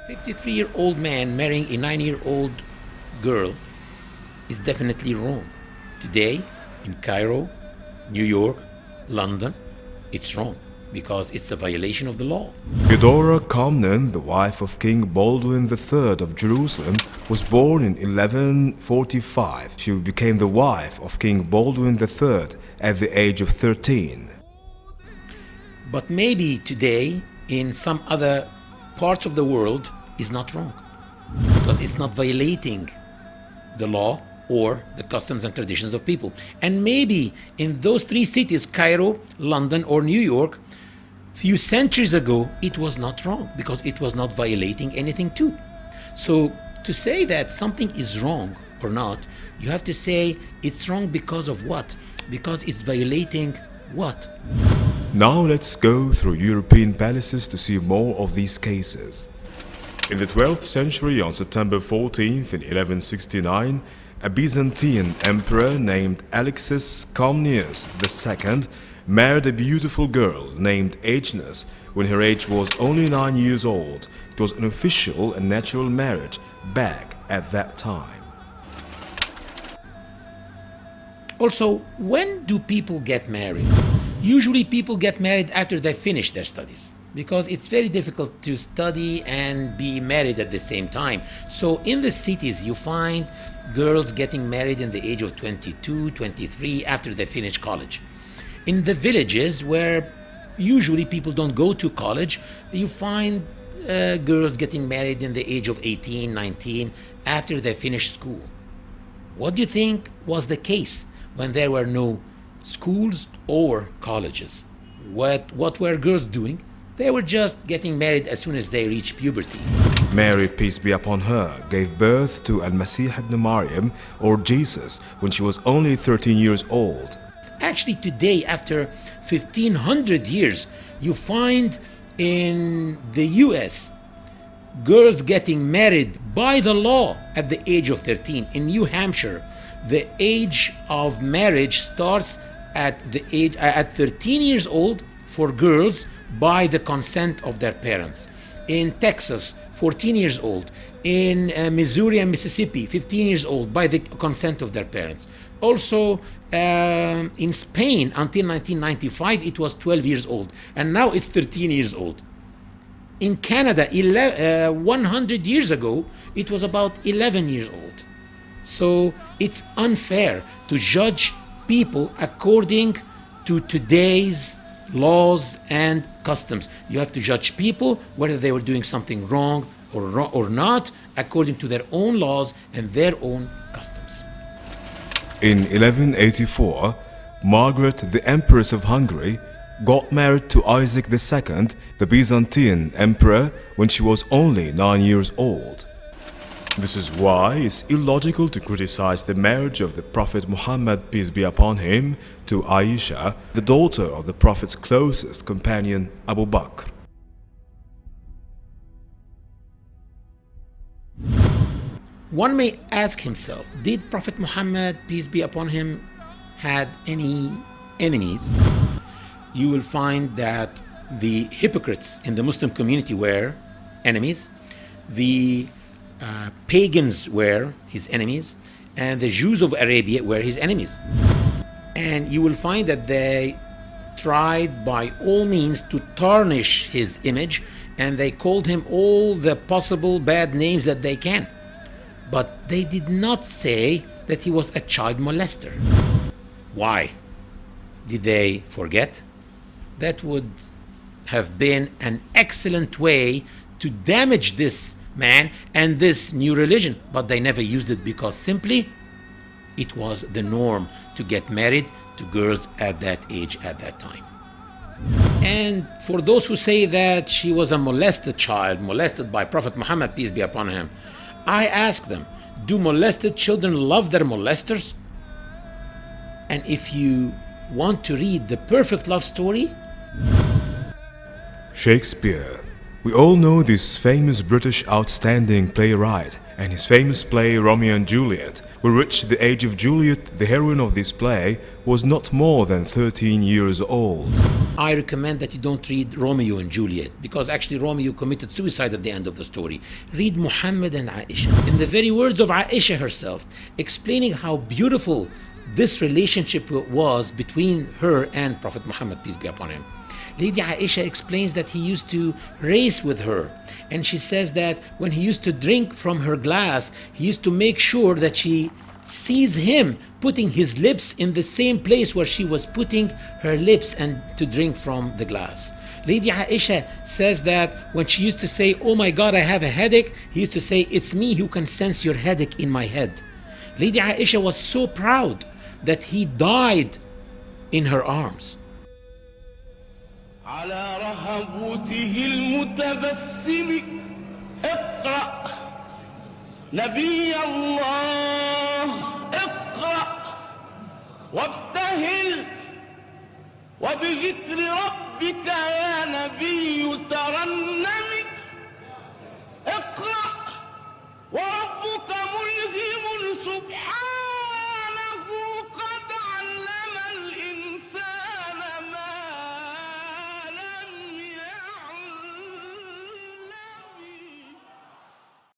53-year-old man marrying a 9-year-old girl is definitely wrong. Today, in Cairo, New York, London, it's wrong because it's a violation of the law. Eudora Comnene, the wife of King Baldwin III of Jerusalem, was born in 1145. She became the wife of King Baldwin III at the age of 13. But maybe today, in some other parts of the world, is not wrong because it's not violating the law or the customs and traditions of people. And maybe in those three cities, Cairo, London, or New York, few centuries ago, it was not wrong because it was not violating anything too. So to say that something is wrong or not, you have to say it's wrong because of what? Because it's violating what? Now let's go through European palaces to see more of these cases. In the 12th century, on September 14th in 1169, a Byzantine emperor named Alexis Comnenus II married a beautiful girl named Agnes when her age was only 9 years old. It was an official and natural marriage back at that time. Also, when do people get married? Usually people get married after they finish their studies because it's very difficult to study and be married at the same time. So in the cities you find girls getting married in the age of 22, 23 after they finish college. In the villages where usually people don't go to college, you find girls getting married in the age of 18, 19 after they finish school. What do you think was the case when there were no schools or colleges? What were girls doing? They were just getting married as soon as they reached puberty. Mary, peace be upon her, gave birth to Al-Masih ibn Maryam, or Jesus, when she was only 13 years old. Actually, today, after 1500 years, you find in the US girls getting married by the law at the age of 13. In New Hampshire, the age of marriage starts at 13 years old for girls by the consent of their parents. In Texas, 14 years old. In Missouri and Mississippi, 15 years old by the consent of their parents. Also, in Spain, until 1995, it was 12 years old. And now it's 13 years old. In Canada, 100 years ago, it was about 11 years old. So it's unfair to judge people according to today's laws and customs. You have to judge people whether they were doing something wrong or not according to their own laws and their own customs. In 1184, Margaret, the Empress of Hungary, got married to Isaac II, the Byzantine emperor, when she was only 9 years old. This is why it's illogical to criticize the marriage of the Prophet Muhammad, peace be upon him, to Aisha, the daughter of the Prophet's closest companion, Abu Bakr. One may ask himself, did Prophet Muhammad, peace be upon him, had any enemies? You will find that the hypocrites in the Muslim community were enemies. The pagans were his enemies, and the Jews of Arabia were his enemies. And you will find that they tried by all means to tarnish his image, and they called him all the possible bad names that they can. But they did not say that he was a child molester. Why? Did they forget? That would have been an excellent way to damage this man and this new religion, but they never used it because simply it was the norm to get married to girls at that age at that time. And for those who say that she was a molested child, molested by Prophet Muhammad, peace be upon him, I ask them, do molested children love their molesters? And if you want to read the perfect love story, Shakespeare, We all know this famous British outstanding playwright and his famous play Romeo and Juliet, with which the age of Juliet, the heroine of this play, was not more than 13 years old. I recommend that you don't read Romeo and Juliet, because actually Romeo committed suicide at the end of the story. Read Muhammad and Aisha. In the very words of Aisha herself, explaining how beautiful this relationship was between her and Prophet Muhammad, peace be upon him. Lady Aisha explains that he used to race with her, and she says that when he used to drink from her glass, he used to make sure that she sees him putting his lips in the same place where she was putting her lips and to drink from the glass. Lady Aisha says that when she used to say, "Oh my God, I have a headache," he used to say, "It's me who can sense your headache in my head." Lady Aisha was so proud that he died in her arms. على رهبته المتبسم اقرأ نبي الله اقرأ وابتهل وبذكر ربك يا نبي ترنم